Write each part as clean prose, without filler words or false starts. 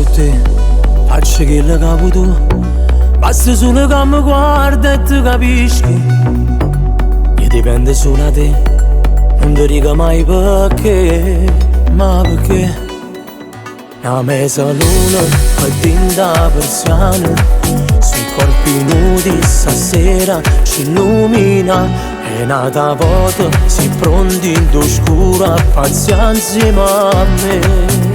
con te, faccio quello che vuoi tu. Basta solo che mi guarda e ti capisci. Io dipende solo da te, non ti dico mai perché, ma perché. Una mezzaluna e tinta persiana, sui corpi nudi stasera ci illumina. È nata volta, si pronti in d'oscura, pazienza a me.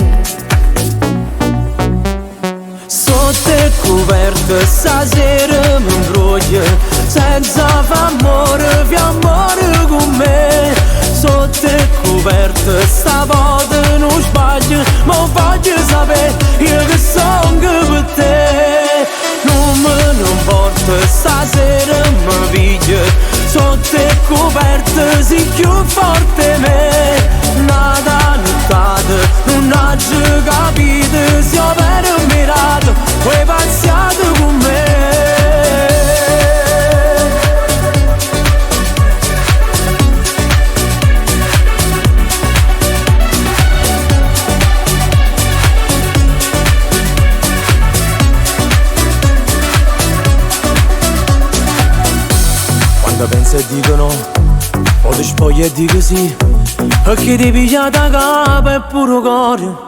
Sotto il coperto stasera mi imbroglio, senza famore, vi amore con me. Sotto il coperto stavolta non sbaglio, ma voglio sapere io che sono per te. Non me ne importa, stasera mi piglio, sotto il coperto si più forte me. Nada nottata, non ho capito, se ho vero mirato, vuoi passare con me. Quando penso e dico no, poi ti spoglio e dico sì, perché ti piglia da capo e pure cuore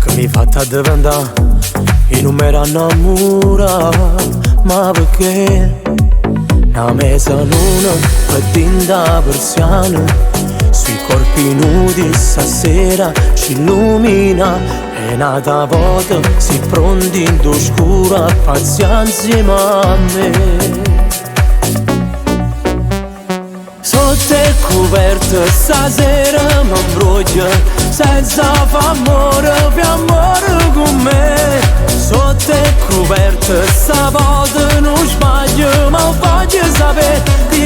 che mi fatta diventare e non mi innamora. Ma perché una mezzaluna e tinta persiana, sui corpi nudi stasera ci illumina. È nata volta, si pronti in d'oscura, pazienza a me. Sotto il coperto stasera mi imbroglio, senza famore, vi amore con me. Sotto il coperto stavolta non sbaglio, ma voglio sapere che